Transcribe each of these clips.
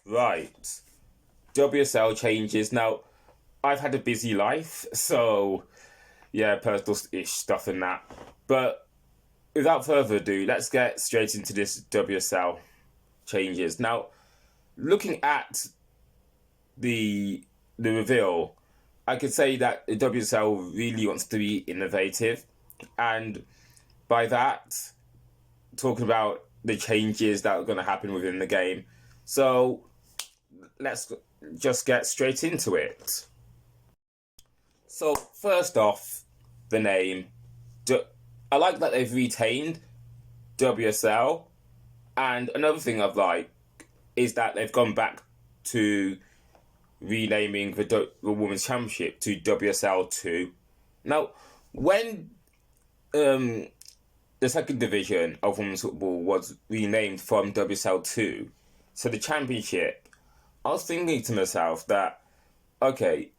Right. WSL changes. Now, I've had a busy life, so yeah, personal-ish stuff and that. But without further ado, let's get straight into this WSL changes. Now, looking at the reveal, I could say that the WSL really wants to be innovative, and by that, talking about the changes that are going to happen within the game. So let's just get straight into it. So first off, the name. I like that they've retained WSL, and another thing I've liked is that they've gone back to renaming the Women's Championship to WSL2. Now, when the second division of women's football was renamed from WSL2 to the Championship, I was thinking to myself that, okay,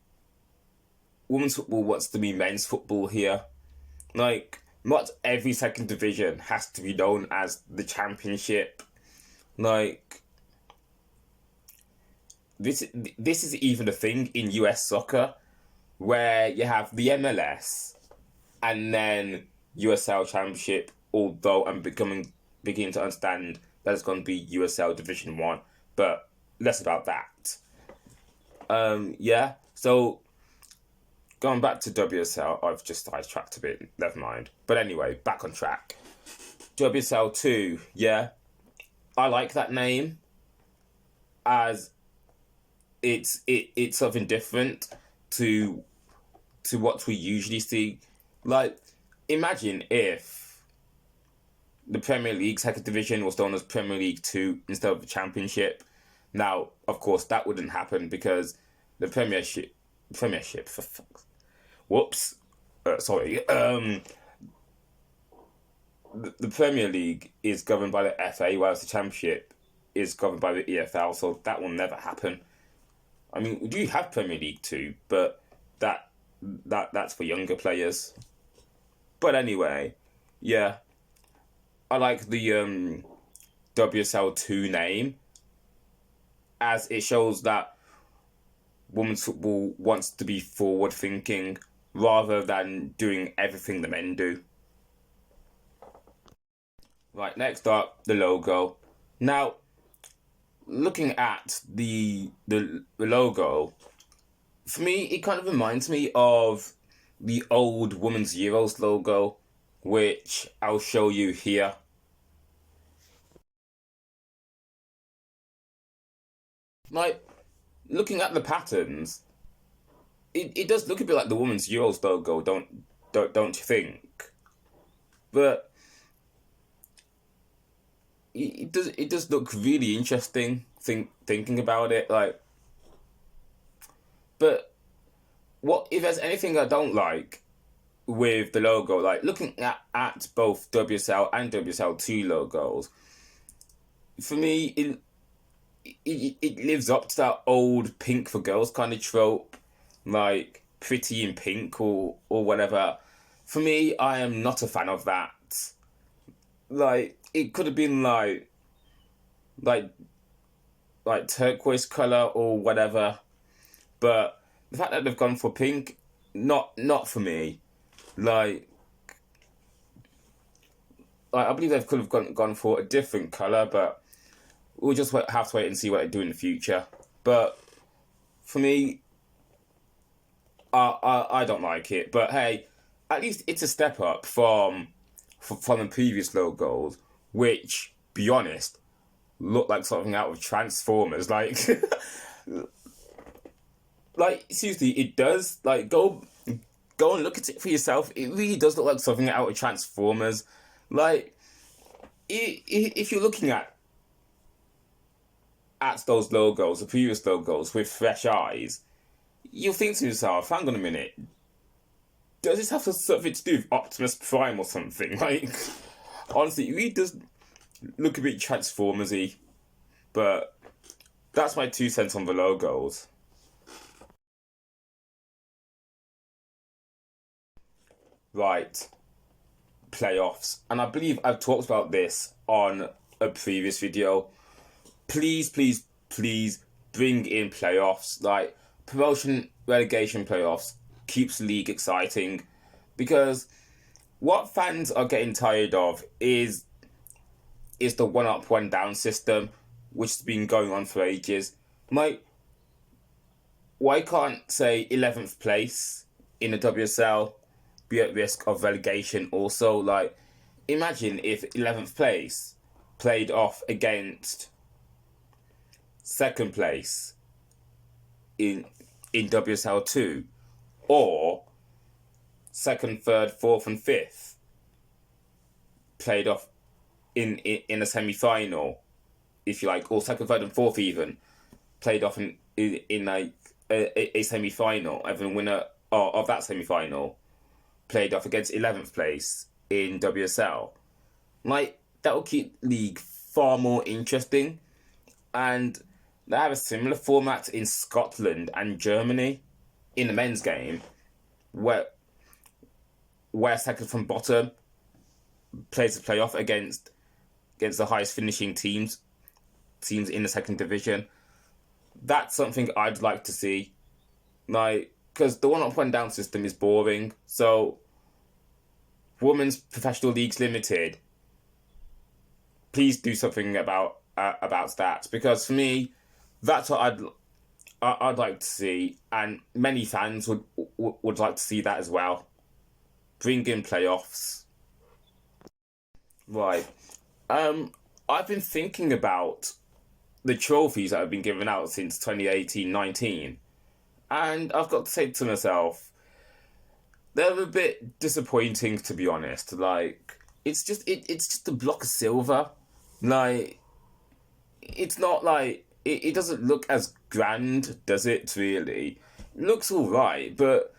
women's football wants to be men's football here. Like, not every second division has to be known as the Championship. Like, this is even a thing in US soccer, where you have the MLS and then USL Championship, although I'm beginning to understand that it's going to be USL Division 1, but less about that. Yeah, so going back to WSL, I've just sidetracked a bit, never mind. But anyway, back on track. WSL 2, yeah, I like that name, as it's something different to what we usually see. Like, imagine if the Premier League second division was known as Premier League 2 instead of the Championship. Now, of course, that wouldn't happen because the Premiership for fuck's... Whoops. Sorry. The Premier League is governed by the FA, whereas the Championship is governed by the EFL, so that will never happen. I mean, we do have Premier League 2, but that's for younger players. But anyway, yeah, I like the WSL2 name, as it shows that women's football wants to be forward-thinking rather than doing everything the men do. Right, next up, the logo. Now, looking at the logo, for me, it kind of reminds me of the old Women's Euros logo, which I'll show you here. Like, looking at the patterns, it does look a bit like the Women's Euros logo, don't you think? But it does look really interesting thinking about it, like. But what if there's anything I don't like with the logo, like looking at both WSL and WSL2 logos, for me it lives up to that old pink for girls kind of trope, like pretty in pink or whatever. For me, I am not a fan of that. Like, it could have been like turquoise color or whatever, but the fact that they've gone for pink, not for me. Like I believe they could have gone for a different color, but we'll just have to wait and see what they do in the future. But for me, I don't like it. But hey, at least it's a step up from the previous logos, which, be honest, look like something out of Transformers. Like, like seriously, it does. Like, go and look at it for yourself. It really does look like something out of Transformers. Like, if you're looking at those logos, the previous logos, with fresh eyes, you'll think to yourself, hang on a minute, does this have something to do with Optimus Prime or something? Like, honestly, it really does look a bit Transformers-y. But that's my 2 cents on the logos. Right. Playoffs. And I believe I've talked about this on a previous video. Please please bring in playoffs. Like, promotion relegation playoffs keeps the league exciting, because what fans are getting tired of is the one up, one down system, which has been going on for ages. Like, why can't, say, 11th place in the WSL be at risk of relegation also? Like, imagine if 11th place played off against second place in WSL 2, or second, third, fourth, and fifth played off in a semi-final, if you like, or second, third, and fourth even played off in like a semi-final, and the winner of that semi-final played off against 11th place in WSL. Like, that will keep league far more interesting. And they have a similar format in Scotland and Germany in the men's game, where second from bottom plays the playoff against the highest finishing teams in the second division. That's something I'd like to see. Like, because the one up, one down system is boring. So, Women's Professional Leagues Limited, please do something about that, because for me, that's what I'd like to see, and many fans would like to see that as well. Bring in playoffs. Right. I've been thinking about the trophies that have been given out since 2018-19, and I've got to say to myself, they're a bit disappointing, to be honest. Like, it's just a block of silver. Like, it's not like it doesn't look as grand, does it? Really, it looks all right, but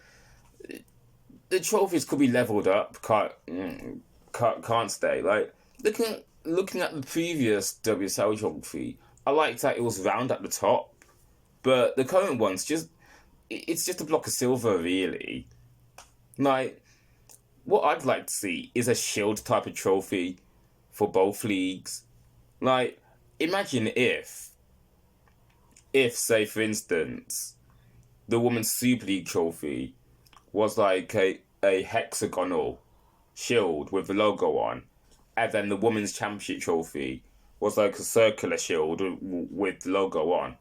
the trophies could be leveled up. Can't stay. Like, looking at the previous WSL trophy, I liked that it was round at the top, but the current one's it's just a block of silver, really. Like, what I'd like to see is a shield type of trophy for both leagues. Like, imagine if, say, for instance, the Women's Super League trophy was like a hexagonal shield with the logo on, and then the Women's Championship trophy was like a circular shield with the logo on.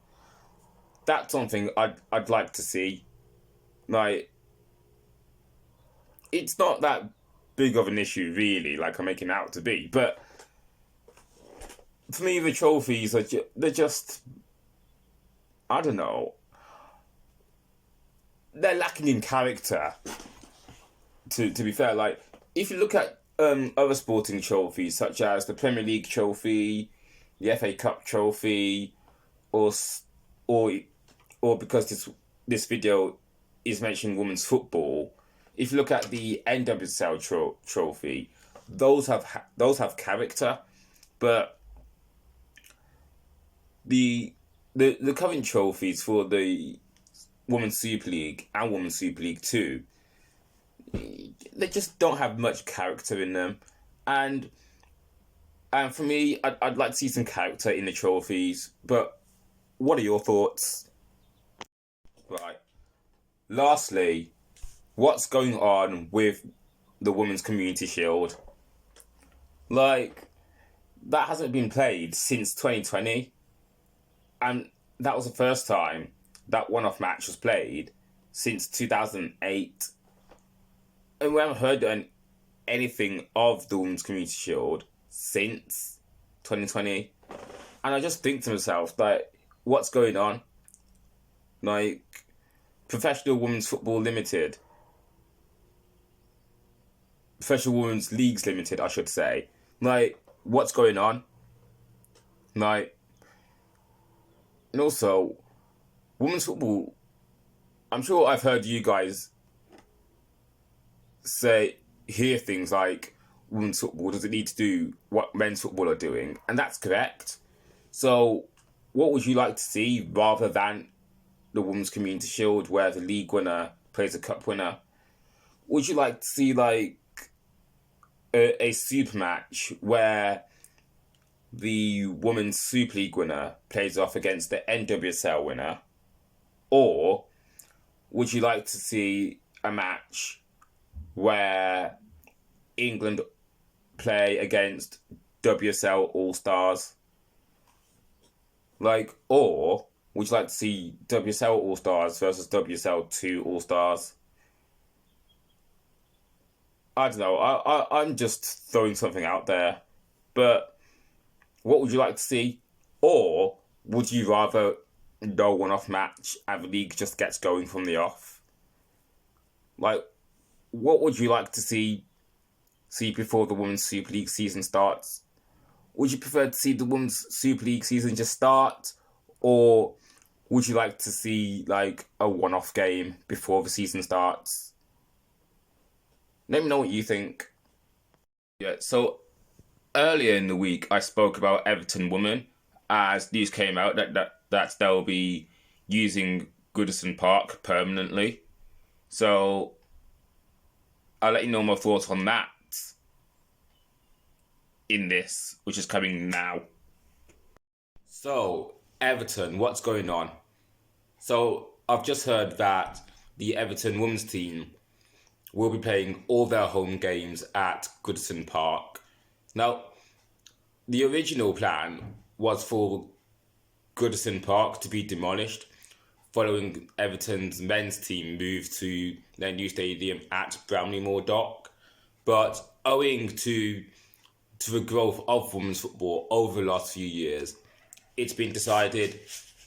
That's something I'd like to see. Like, it's not that big of an issue, really, like I'm making it out to be, but for me, the trophies are they're just, I don't know, they're lacking in character. To be fair, like, if you look at other sporting trophies such as the Premier League trophy, the FA Cup trophy, or because this video is mentioning women's football, if you look at the NWSL trophy, those have character, but the current trophies for the Women's Super League and Women's Super League 2, they just don't have much character in them, and for me, I'd like to see some character in the trophies. But what are your thoughts? Right. Lastly, what's going on with the Women's Community Shield? Like, that hasn't been played since 2020, and that was the first time that one-off match was played since 2008. And we haven't heard anything of the Women's Community Shield since 2020. And I just think to myself, like, what's going on? Like, Professional Women's Football Limited, Professional Women's Leagues Limited, I should say. Like, what's going on? Like, and also, women's football, I'm sure I've heard you guys hear things like, women's football doesn't need to do what men's football are doing, and that's correct. So, what would you like to see rather than the Women's Community Shield, where the league winner plays a cup winner? Would you like to see, like, a super match where the Women's Super League winner plays off against the NWSL winner? Or would you like to see a match where England play against WSL All Stars? Or would you like to see WSL All Stars versus WSL 2 All Stars? I don't know. I'm just throwing something out there. But what would you like to see? Or would you rather no one-off match and the league just gets going from the off? What would you like to see before the Women's Super League season starts? Would you prefer to see the Women's Super League season just start? Or would you like to see a one-off game before the season starts? Let me know what you think. Yeah, so earlier in the week I spoke about Everton Women as news came out that they'll be using Goodison Park permanently. So I'll let you know my thoughts on that in this, which is coming now. So, Everton, what's going on? So, I've just heard that the Everton women's team will be playing all their home games at Goodison Park. Now, the original plan was for Goodison Park to be demolished following Everton's men's team move to their new stadium at Bramley-Moore Dock. But owing to the growth of women's football over the last few years, it's been decided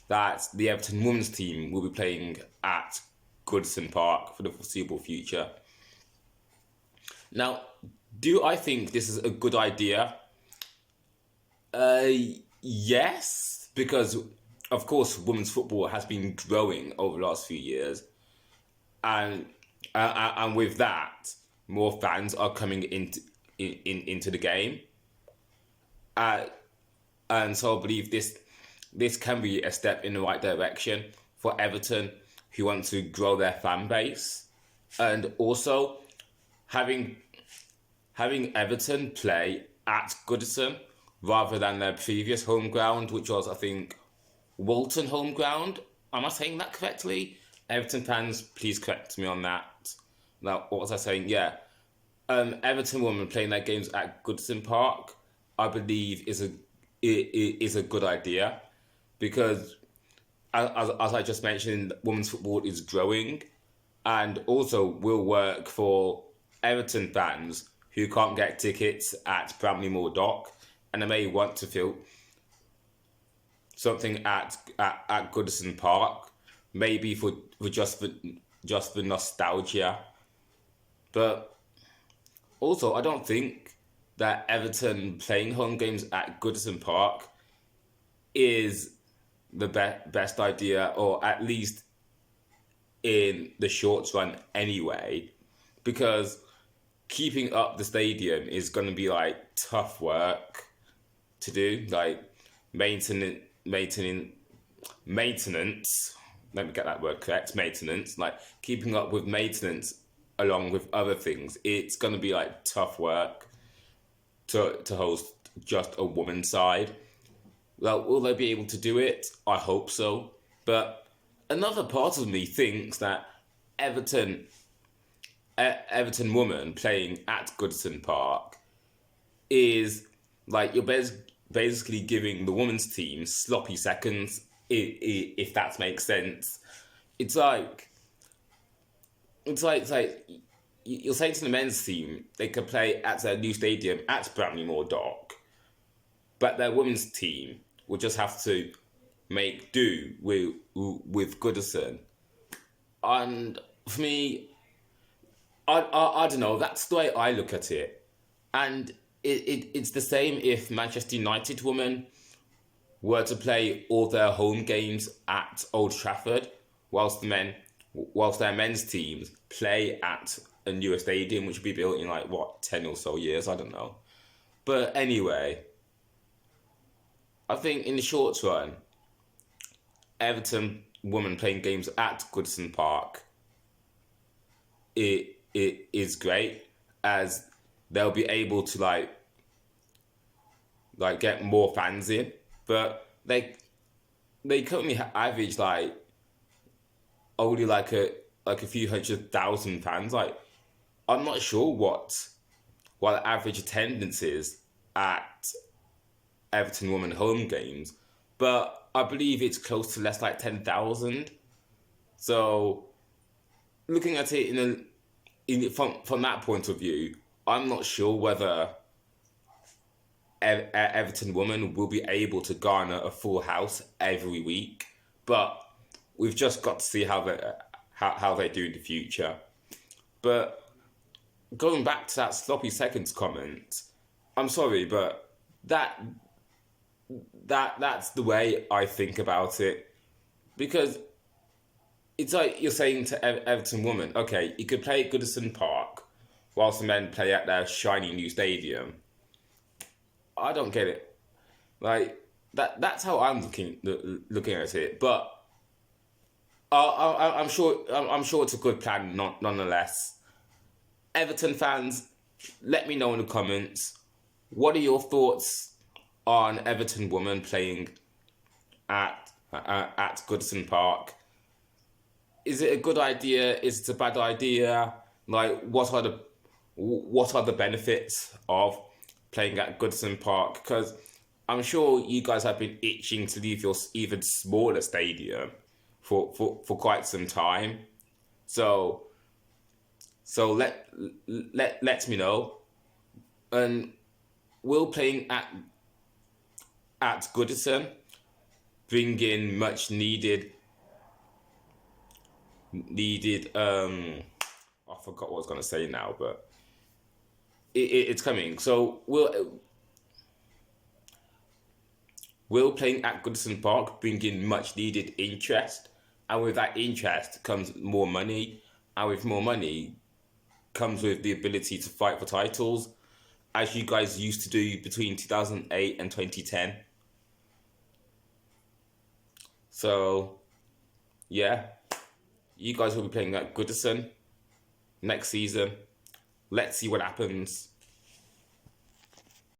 that the Everton women's team will be playing at Goodison Park for the foreseeable future. Now, do I think this is a good idea? Yes, because of course women's football has been growing over the last few years, and with that, more fans are coming into the game. And so I believe this can be a step in the right direction for Everton, who want to grow their fan base, and also having Everton play at Goodison rather than their previous home ground, which was, I think, Walton home ground. Am I saying that correctly? Everton fans, please correct me on that. Now, what was I saying? Yeah. Everton Women playing their games at Goodison Park, I believe, is a good idea, because as I just mentioned, women's football is growing, and also will work for Everton fans who can't get tickets at Bramley-Moore Dock, and they may want to feel something at Goodison Park, maybe for just the nostalgia. But also, I don't think that Everton playing home games at Goodison Park is the best idea, or at least in the short run anyway, because keeping up the stadium is going to be tough work to do, maintenance. Let me get that word correct. Maintenance, keeping up with maintenance along with other things. It's going to be tough work to host just a woman's side. Well, will they be able to do it? I hope so. But another part of me thinks that Everton Women playing at Goodison Park is you're basically giving the women's team sloppy seconds, if that makes sense. It's like you're saying to the men's team they can play at their new stadium at Bramley-Moore Dock, but their women's team will just have to make do with Goodison. And for me, I don't know, that's the way I look at it. And it's the same if Manchester United women were to play all their home games at Old Trafford, whilst their men's teams play at a newer stadium, which will be built in 10 or so years, I don't know. But anyway, I think in the short run, Everton women playing games at Goodison Park, it is great, as they'll be able to like get more fans in, but they currently average like only like a few 100,000 fans. Like I'm not sure what the average attendance is at Everton Women home games, but I believe it's close to less like 10,000. So looking at it from that point of view, I'm not sure whether Everton Women will be able to garner a full house every week, but we've just got to see how they do in the future. But going back to that sloppy seconds comment, I'm sorry, but that's the way I think about it, because it's like you're saying to Everton Women, okay, you could play at Goodison Park whilst the men play at their shiny new stadium. I don't get it. Like that's how I'm looking at it. But I'm sure it's a good plan nonetheless. Everton fans, let me know in the comments. What are your thoughts on Everton Women playing at Goodison Park? Is it a good idea? Is it a bad idea? Like, what are the benefits of playing at Goodison Park? Because I'm sure you guys have been itching to leave your even smaller stadium for quite some time. So let me know. And will playing at Goodison bring in much needed I forgot what I was gonna say now, but it's coming. So will playing at Goodison Park bring in much needed interest, and with that interest comes more money, and with more money comes with the ability to fight for titles, as you guys used to do between 2008 and 2010. So yeah, you guys will be playing at Goodison next season. Let's see what happens.